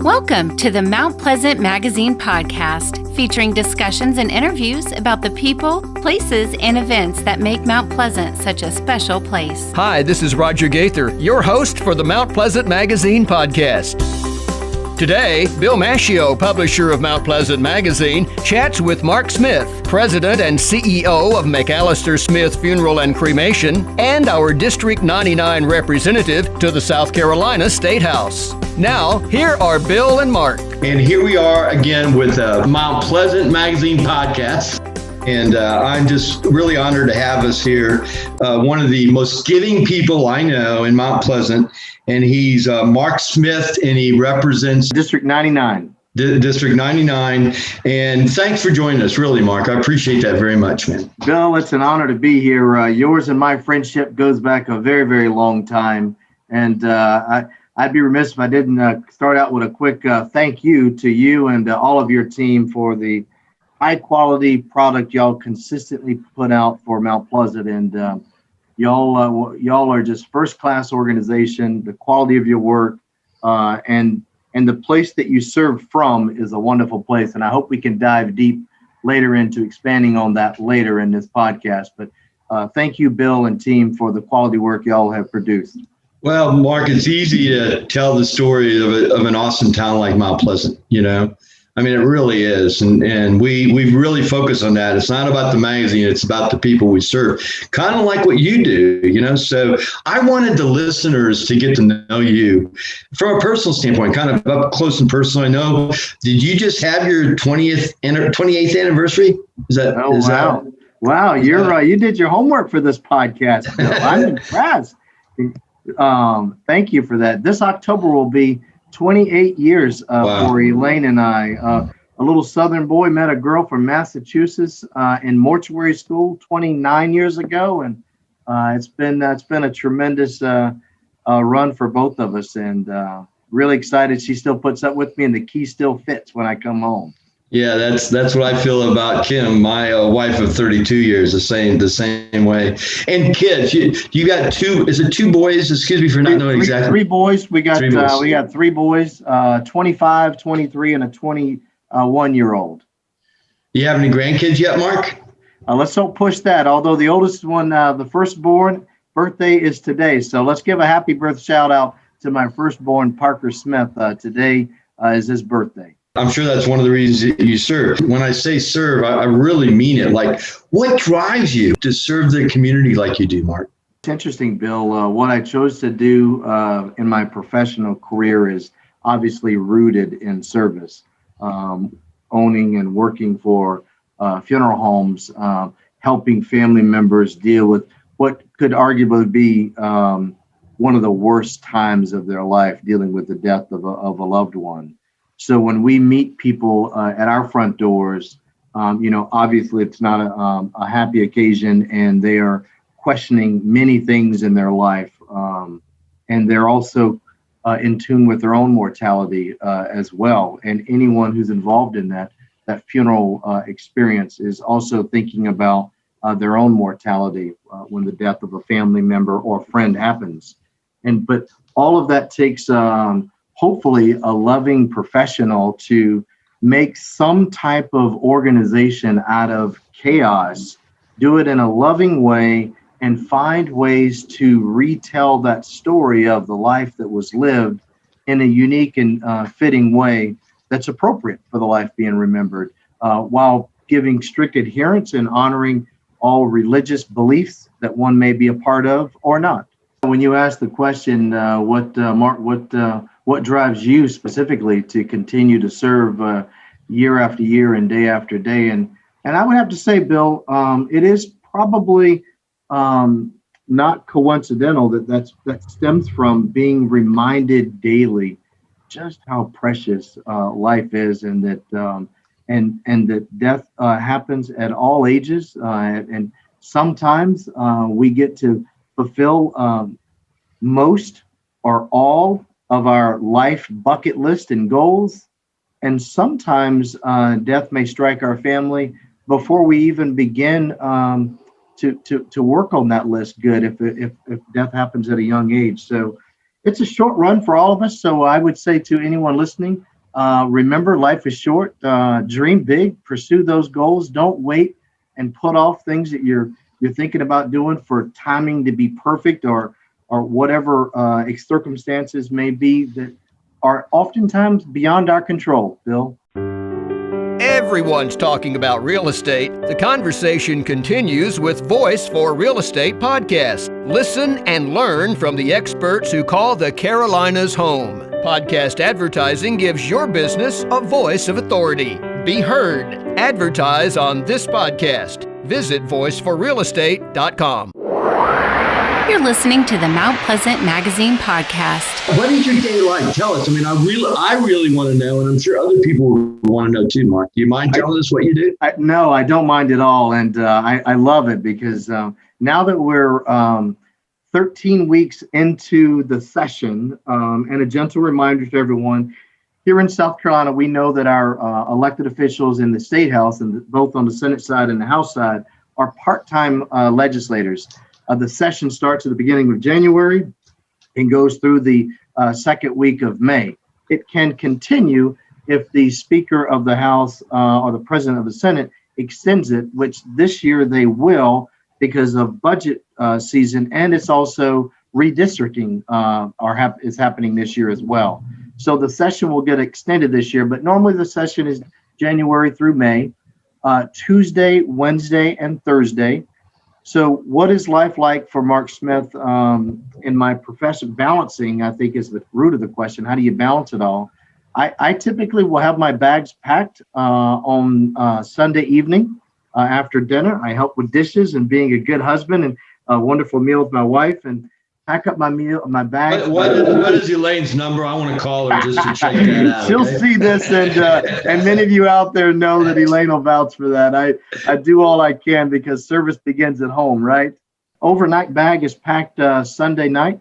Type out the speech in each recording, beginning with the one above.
Welcome to the Mount Pleasant Magazine podcast, featuring discussions and interviews about the people, places, and events that make Mount Pleasant such a special place. Hi, this is Roger Gaither, your host for the Mount Pleasant Magazine podcast. Today, Bill Macchio, publisher of Mount Pleasant Magazine, chats with Mark Smith, president and CEO of McAlister-Smith Funeral and Cremation, and our District 99 representative to the South Carolina State House. Now, here are Bill and Mark. And here we are again with Mount Pleasant Magazine podcast. And I'm just really honored to have us here. One of the most giving people I know in Mount Pleasant. And he's Mark Smith, and he represents District 99. District 99. And thanks for joining us, really, Mark. I appreciate that very much, man. Bill, it's an honor to be here. Yours and my friendship goes back a very, very long time. And I'd be remiss if I didn't start out with a quick thank you to you and all of your team for the high quality product y'all consistently put out for Mount Pleasant. And y'all are just first class organization. The quality of your work and the place that you serve from is a wonderful place. And I hope we can dive deep later into expanding on that later in this podcast. But thank you, Bill and team, for the quality work y'all have produced. Well, Mark, it's easy to tell the story of an awesome town like Mount Pleasant, you know? I mean, it really is. And we really focus on that. It's not about the magazine. It's about the people we serve, kind of like what you do, you know? So I wanted the listeners to get to know you from a personal standpoint, kind of up close and personal. I know, did you just have your 28th anniversary? Wow, you did your homework for this podcast, Bill. I'm impressed. Thank you for that. This October will be 28 years for Elaine and I. A little Southern boy met a girl from Massachusetts in mortuary school 29 years ago, and it's been a tremendous run for both of us, and really excited she still puts up with me, and the key still fits when I come home. Yeah, that's what I feel about Kim, my wife of 32 years, the same way. And kids, you got two? Is it two boys? Excuse me for not knowing exactly. Three boys. We got three boys, 25, 23, and a 21-year-old. You have any grandkids yet, Mark? Let's don't push that. Although the oldest one, the firstborn, birthday is today, so let's give a happy birthday shout out to my firstborn, Parker Smith. Today is his birthday. I'm sure that's one of the reasons you serve. When I say serve, I really mean it. Like, what drives you to serve the community like you do, Mark? It's interesting, Bill. What I chose to do in my professional career is obviously rooted in service, owning and working for funeral homes, helping family members deal with what could arguably be one of the worst times of their life, dealing with the death of a loved one. So when we meet people at our front doors, obviously it's not a happy occasion, and they are questioning many things in their life. And they're also in tune with their own mortality as well. And anyone who's involved in that funeral experience is also thinking about their own mortality when the death of a family member or friend happens. But all of that takes hopefully a loving professional to make some type of organization out of chaos, do it in a loving way, and find ways to retell that story of the life that was lived in a unique and fitting way that's appropriate for the life being remembered, while giving strict adherence and honoring all religious beliefs that one may be a part of or not. When you ask the question, what drives you specifically to continue to serve year after year and day after day? And I would have to say, Bill, it is probably not coincidental that stems from being reminded daily just how precious life is, and that death happens at all ages, and sometimes we get to fulfill most or all of our life bucket list and goals. And sometimes death may strike our family before we even begin to work on that list good, if death happens at a young age. So it's a short run for all of us. So I would say to anyone listening, remember, life is short. Dream big, pursue those goals. Don't wait and put off things that you're thinking about doing for timing to be perfect or whatever circumstances may be that are oftentimes beyond our control, Bill. Everyone's talking about real estate. The conversation continues with Voice for Real Estate podcast. Listen and learn from the experts who call the Carolinas home. Podcast advertising gives your business a voice of authority. Be heard. Advertise on this podcast. Visit voiceforrealestate.com. You're listening to the Mount Pleasant Magazine podcast. What is your day like? Tell us. I mean, I really want to know, and I'm sure other people want to know too, Mark. Do you mind telling us what you do? No, I don't mind at all. And I love it because now that we're 13 weeks into the session, and a gentle reminder to everyone, here in South Carolina, we know that our elected officials in the State House, and both on the Senate side and the House side, are part-time legislators. The session starts at the beginning of January and goes through the second week of May. It can continue if the Speaker of the House or the President of the Senate extends it, which this year they will because of budget season, and it's also redistricting is happening this year as well. So the session will get extended this year, but normally the session is January through May, Tuesday, Wednesday, and Thursday. So what is life like for Mark Smith in my profession? Balancing, I think, is the root of the question. How do you balance it all? I typically will have my bags packed on Sunday evening after dinner. I help with dishes and being a good husband and a wonderful meal with my wife, and pack up my bag. What is Elaine's number? I want to call her just to check that out. She'll see this, and many of you out there know that Elaine will vouch for that. I do all I can because service begins at home, right? Overnight bag is packed Sunday night.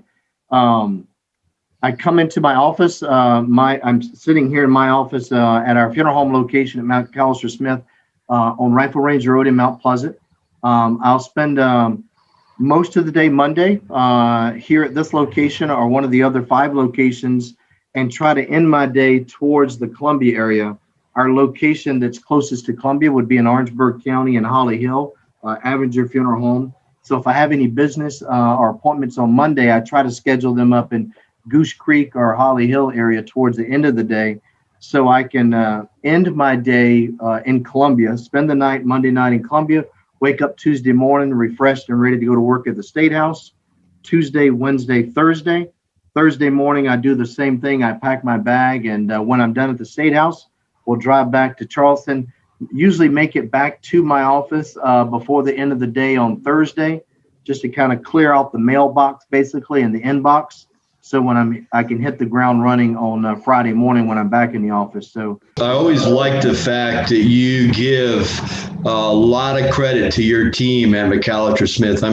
I come into my office. I'm sitting here in my office at our funeral home location at McAlister-Smith on Rifle Range Road in Mount Pleasant. I'll spend most of the day Monday here at this location or one of the other 5 locations and try to end my day towards the Columbia area. Our location that's closest to Columbia would be in Orangeburg County and Holly Hill, Avenger Funeral Home. So if I have any business or appointments on Monday, I try to schedule them up in Goose Creek or Holly Hill area towards the end of the day so I can end my day in Columbia, spend the night Monday night in Columbia, wake up Tuesday morning refreshed and ready to go to work at the State House. Tuesday, Wednesday, Thursday. Thursday morning, I do the same thing. I pack my bag, and when I'm done at the State House, we'll drive back to Charleston, usually make it back to my office before the end of the day on Thursday, just to kind of clear out the mailbox, basically, and the inbox. So when I can hit the ground running on Friday morning when I'm back in the office. So I always like the fact that you give a lot of credit to your team at McAlister-Smith. I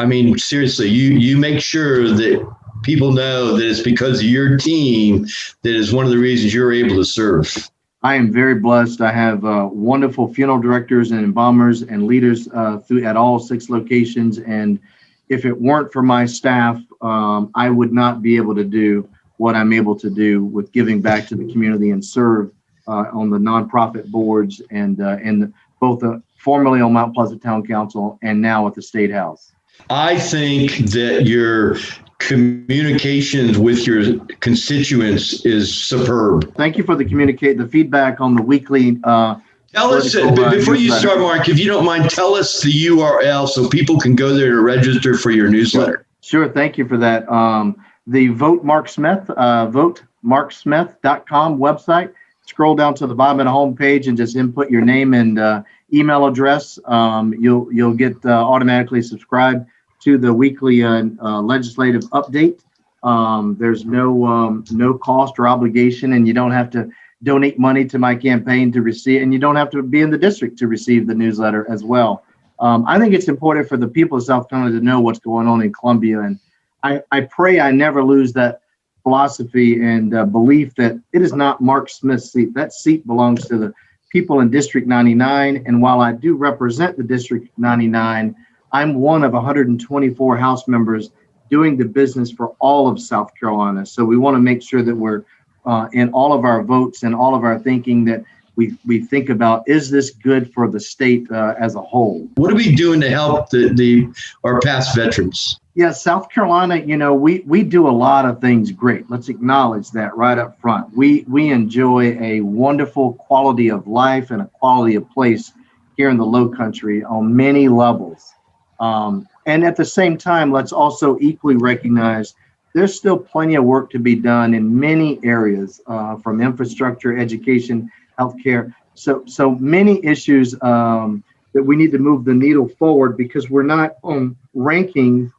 mean, seriously, you make sure that people know that it's because of your team that is one of the reasons you're able to serve. I am very blessed. I have wonderful funeral directors and embalmers and leaders at all 6 locations. And if it weren't for my staff, I would not be able to do what I'm able to do with giving back to the community and serve on the nonprofit boards and both formerly on Mount Pleasant Town Council and now at the State House. I think that your communications with your constituents is superb. Thank you for the feedback on the weekly. Tell us, before you start, Mark, if you don't mind, tell us the URL so people can go there to register for your newsletter. Sure. Thank you for that. The Vote Mark Smith, votemarksmith.com website. Scroll down to the bottom of the homepage and just input your name and email address. You'll get automatically subscribed to the weekly legislative update. There's no cost or obligation, and you don't have to donate money to my campaign to receive, and you don't have to be in the district to receive the newsletter as well. I think it's important for the people of South Carolina to know what's going on in Columbia, and I pray I never lose that philosophy and belief that it is not Mark Smith's seat. That seat belongs to the people in District 99, and while I do represent the District 99, I'm one of 124 House members doing the business for all of South Carolina. So we want to make sure that we're in all of our votes and all of our thinking that we think about, is this good for the state as a whole? What are we doing to help our past veterans? Yeah, South Carolina, we do a lot of things great. Let's acknowledge that right up front. We enjoy a wonderful quality of life and a quality of place here in the Low Country on many levels. And at the same time, let's also equally recognize there's still plenty of work to be done in many areas, from infrastructure, education, healthcare. So many issues that we need to move the needle forward, because we're not ranking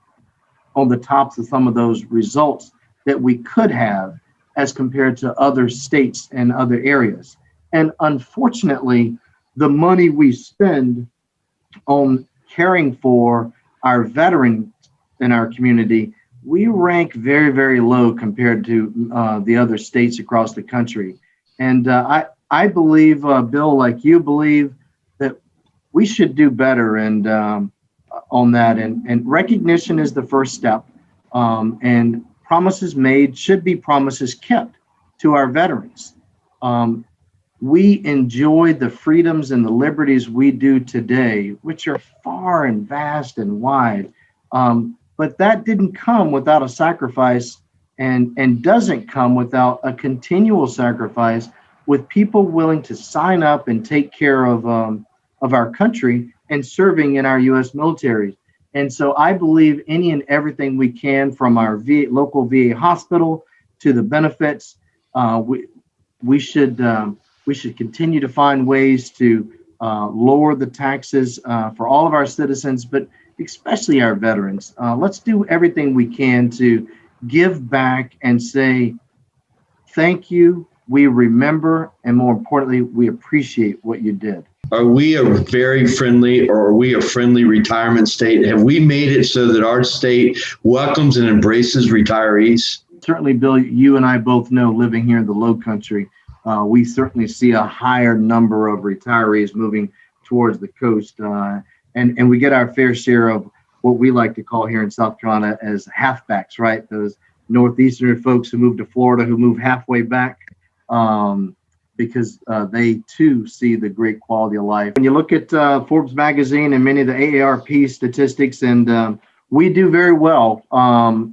on the tops of some of those results that we could have as compared to other states and other areas. And unfortunately, the money we spend on caring for our veterans in our community, we rank very, very low compared to the other states across the country. And I believe, Bill, like you believe, that we should do better and on that. And recognition is the first step. And promises made should be promises kept to our veterans. We enjoy the freedoms and the liberties we do today, which are far and vast and wide. But that didn't come without a sacrifice, and doesn't come without a continual sacrifice, with people willing to sign up and take care of our country and serving in our U.S. military. And so I believe any and everything we can, from our local VA hospital to the benefits, we should continue to find ways to lower the taxes for all of our citizens, but especially our veterans. Let's do everything we can to give back and say, thank you, we remember, and more importantly, we appreciate what you did. Are we a very friendly, or are we a friendly retirement state? Have we made it so that our state welcomes and embraces retirees? Certainly, Bill, you and I both know, living here in the Low Country, we certainly see a higher number of retirees moving towards the coast. And we get our fair share of what we like to call here in South Carolina as halfbacks, right? Those Northeastern folks who move to Florida, who move halfway back. Because they too see the great quality of life. When you look at Forbes magazine and many of the AARP statistics, and we do very well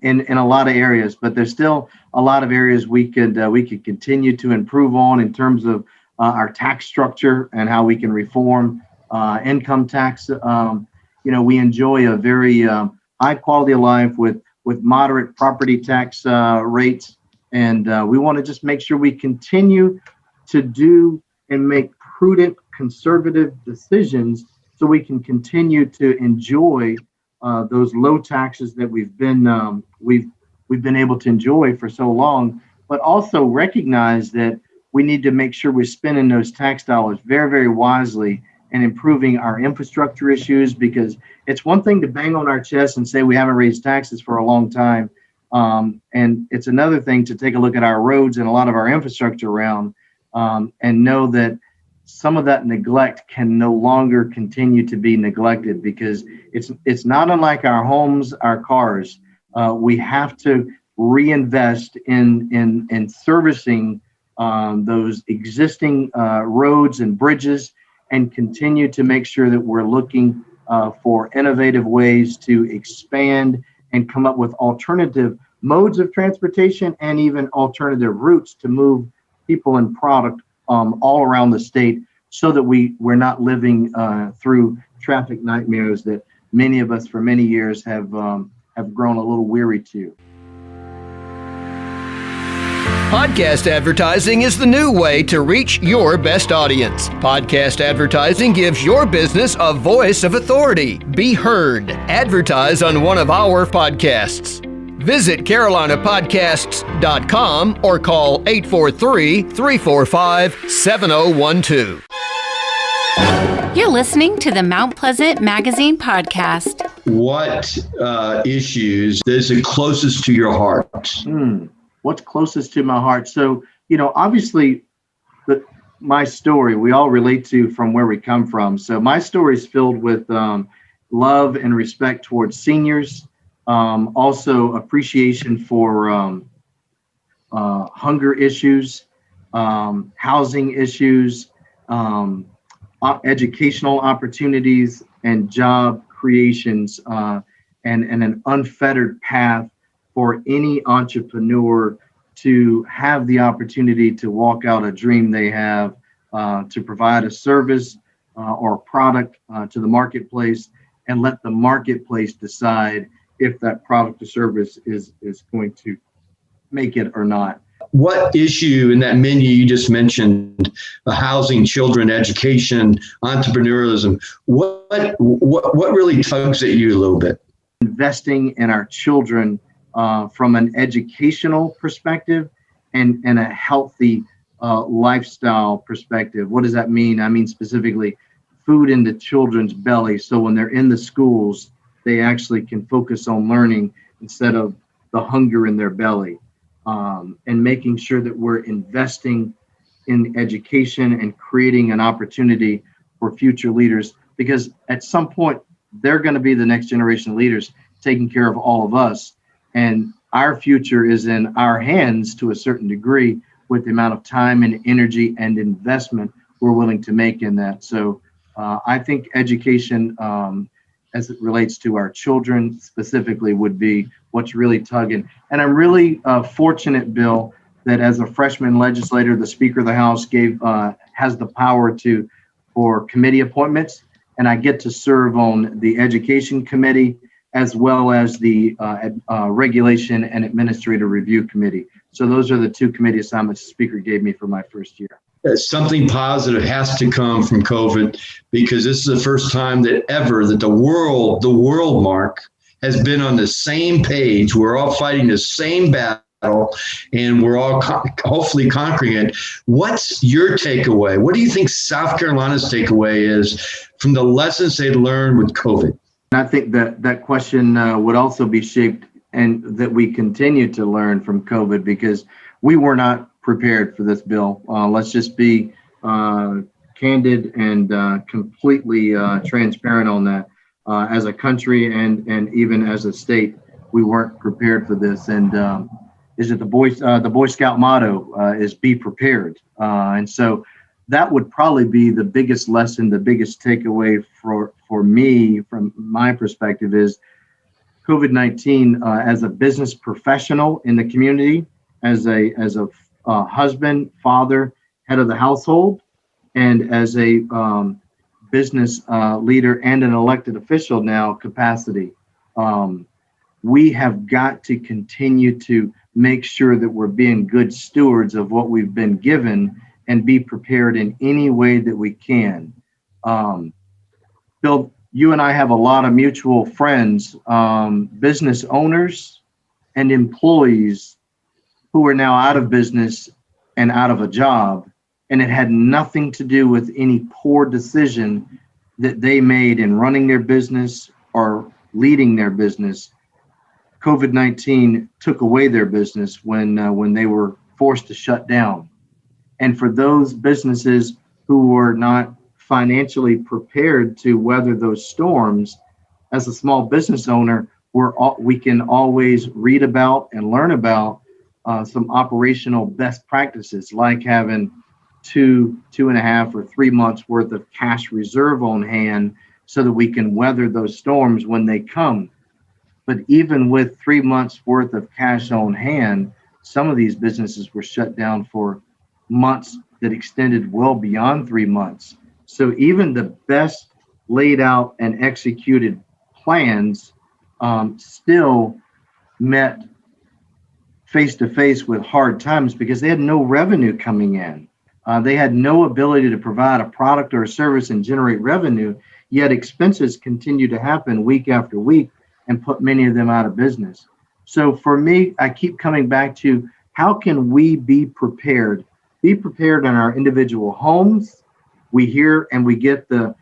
in a lot of areas, but there's still a lot of areas we could continue to improve on in terms of our tax structure and how we can reform income tax. We enjoy a very high quality of life with moderate property tax rates, and we want to just make sure we continue to do and make prudent, conservative decisions so we can continue to enjoy those low taxes that we've been able to enjoy for so long, but also recognize that we need to make sure we're spending those tax dollars very, very wisely and improving our infrastructure issues, because it's one thing to bang on our chest and say we haven't raised taxes for a long time. And it's another thing to take a look at our roads and a lot of our infrastructure around, and know that some of that neglect can no longer continue to be neglected, because it's not unlike our homes, our cars. We have to reinvest in servicing those existing roads and bridges, and continue to make sure that we're looking for innovative ways to expand and come up with alternative modes of transportation and even alternative routes to move people and product all around the state, so that we're not living through traffic nightmares that many of us for many years have grown a little weary to. Podcast advertising is the new way to reach your best audience. Podcast advertising gives your business a voice of authority. Be heard. Advertise on one of our podcasts. Visit carolinapodcasts.com or call 843-345-7012. You're listening to the Mount Pleasant Magazine podcast. What issues is it closest to your heart? What's closest to my heart? So, obviously, my story, we all relate to from where we come from. So my story is filled with love and respect towards seniors. Also appreciation for hunger issues, housing issues, educational opportunities, and job creations, and an unfettered path for any entrepreneur to have the opportunity to walk out a dream they have, to provide a service or a product to the marketplace, and let the marketplace decide if that product or service is going to make it or not. What issue in that menu you just mentioned, housing, children, education, entrepreneurialism, what really tugs at you a little bit? Investing in our children from an educational perspective and a healthy lifestyle perspective. What does that mean? I mean specifically food into children's belly, so when they're in the schools, they actually can focus on learning instead of the hunger in their belly. And making sure that we're investing in education and creating an opportunity for future leaders, because at some point they're going to be the next generation of leaders taking care of all of us, and our future is in our hands to a certain degree with the amount of time and energy and investment we're willing to make in that. So I think education as it relates to our children specifically would be what's really tugging. And I'm really fortunate, Bill, that as a freshman legislator, the Speaker of the House has the power for committee appointments, and I get to serve on the Education Committee as well as the Regulation and Administrative Review Committee. So those are the two committee assignments the Speaker gave me for my first year. Something positive has to come from COVID, because this is the first time that the world, Mark, has been on the same page. We're all fighting the same battle, and we're all hopefully conquering it. What's your takeaway? What do you think South Carolina's takeaway is from the lessons they learned with COVID? I think that question would also be shaped, and that we continue to learn from COVID, because we were not prepared for this, Bill. Let's just be candid and completely transparent on that. As a country and even as a state, we weren't prepared for this. And is it the Boy Scout motto is be prepared. And so that would probably be the biggest lesson, the biggest takeaway for me from my perspective is COVID-19 as a business professional in the community, as a husband, father, head of the household, and as a business leader and an elected official now capacity. We have got to continue to make sure that we're being good stewards of what we've been given and be prepared in any way that we can. Bill, you and I have a lot of mutual friends, business owners and employees who are now out of business and out of a job, and it had nothing to do with any poor decision that they made in running their business or leading their business. COVID-19 took away their business when they were forced to shut down. And for those businesses who were not financially prepared to weather those storms, as a small business owner, we can always read about and learn about some operational best practices, like having 2.5 or 3 months worth of cash reserve on hand so that we can weather those storms when they come. But even with 3 months worth of cash on hand, some of these businesses were shut down for months that extended well beyond 3 months. So even the best laid out and executed plans still met face to face with hard times because they had no revenue coming in. They had no ability to provide a product or a service and generate revenue, yet expenses continue to happen week after week and put many of them out of business. So for me, I keep coming back to how can we be prepared? Be prepared in our individual homes. We hear and we get the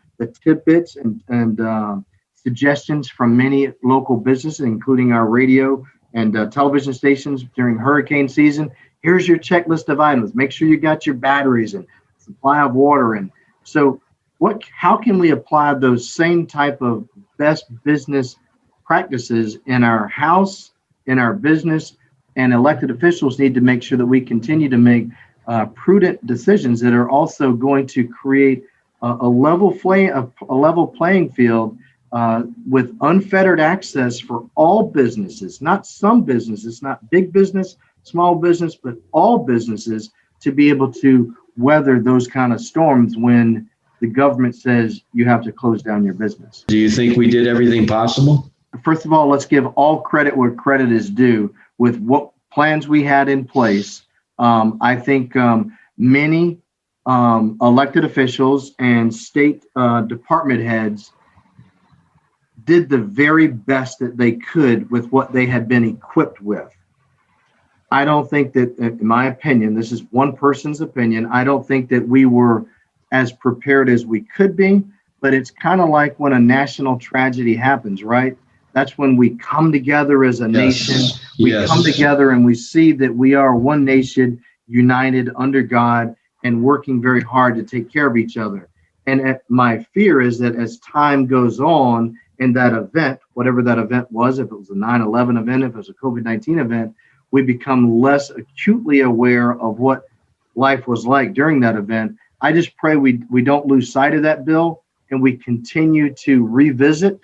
tidbits and suggestions from many local businesses, including our radio and television stations during hurricane season. Here's your checklist of items. Make sure you got your batteries and supply of water. And so how can we apply those same type of best business practices in our house, in our business, And elected officials need to make sure that we continue to make prudent decisions that are also going to create a level playing field with unfettered access for all businesses, not some businesses, not big business, small business, but all businesses, to be able to weather those kind of storms when the government says you have to close down your business. Do you think we did everything possible? First of all, let's give all credit where credit is due with what plans we had in place. I think many elected officials and state department heads did the very best that they could with what they had been equipped with. I don't think that, in my opinion, this is one person's opinion, I don't think that we were as prepared as we could be, but it's kind of like when a national tragedy happens, right? That's when we come together as a nation. We come together and we see that we are one nation, united under God and working very hard to take care of each other. And my fear is that as time goes on in that event, whatever that event was, if it was a 9/11 event, if it was a COVID-19 event, we become less acutely aware of what life was like during that event. I just pray we don't lose sight of that, Bill, and we continue to revisit.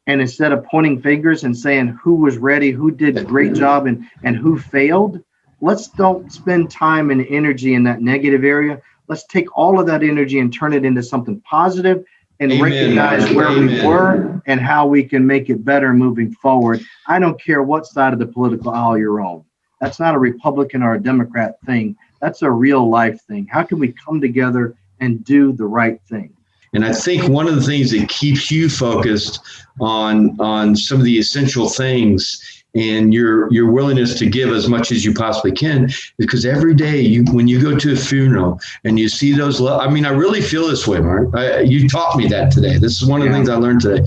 And instead of pointing fingers and saying who was ready, who did a great job, and who failed, let's don't spend time and energy in that negative area. Let's take all of that energy and turn it into something positive and recognize where we were and how we can make it better moving forward. I don't care what side of the political aisle you're on. That's not a Republican or a Democrat thing. That's a real life thing. How can we come together and do the right thing? And I think one of the things that keeps you focused on some of the essential things and your willingness to give as much as you possibly can is because every day when you go to a funeral and you see those, I really feel this way, Mark. You taught me that today. This is one of the things I learned today.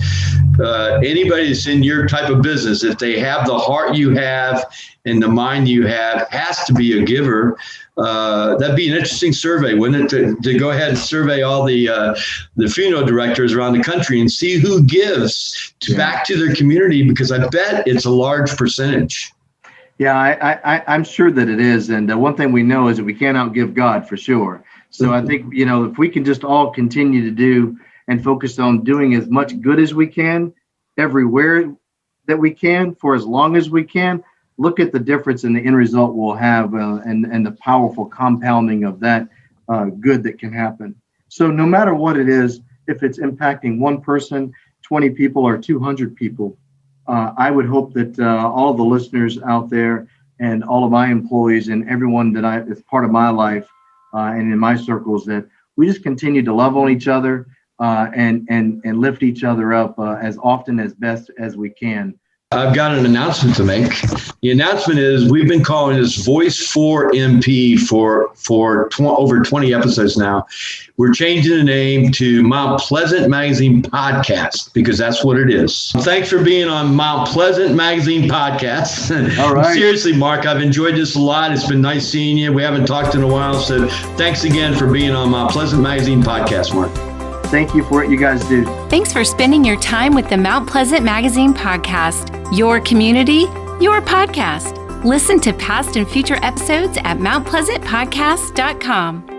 Anybody that's in your type of business, if they have the heart you have and the mind you have, has to be a giver. That'd be an interesting survey, wouldn't it, to go ahead and survey all the funeral directors around the country and see who gives back to their community, because I bet it's a large percentage. Yeah, I'm sure that it is. And one thing we know is that we can't outgive God for sure. So I think, if we can just all continue to do and focus on doing as much good as we can everywhere that we can for as long as we can, look at the difference in the end result we'll have and the powerful compounding of that good that can happen. So no matter what it is, if it's impacting one person, 20 people, or 200 people, I would hope that all of the listeners out there and all of my employees and everyone that is part of my life and in my circles, that we just continue to love on each other and lift each other up as often as best as we can. I've got an announcement to make. The announcement is we've been calling this Voice for MP for over 20 episodes now. We're changing the name to Mount Pleasant Magazine Podcast because that's what it is. Thanks for being on Mount Pleasant Magazine Podcast. All right. Seriously, Mark, I've enjoyed this a lot. It's been nice seeing you. We haven't talked in a while, so thanks again for being on Mount Pleasant Magazine Podcast, Mark. Thank you for what you guys do. Thanks for spending your time with the Mount Pleasant Magazine Podcast. Your community, your podcast. Listen to past and future episodes at mountpleasantpodcast.com.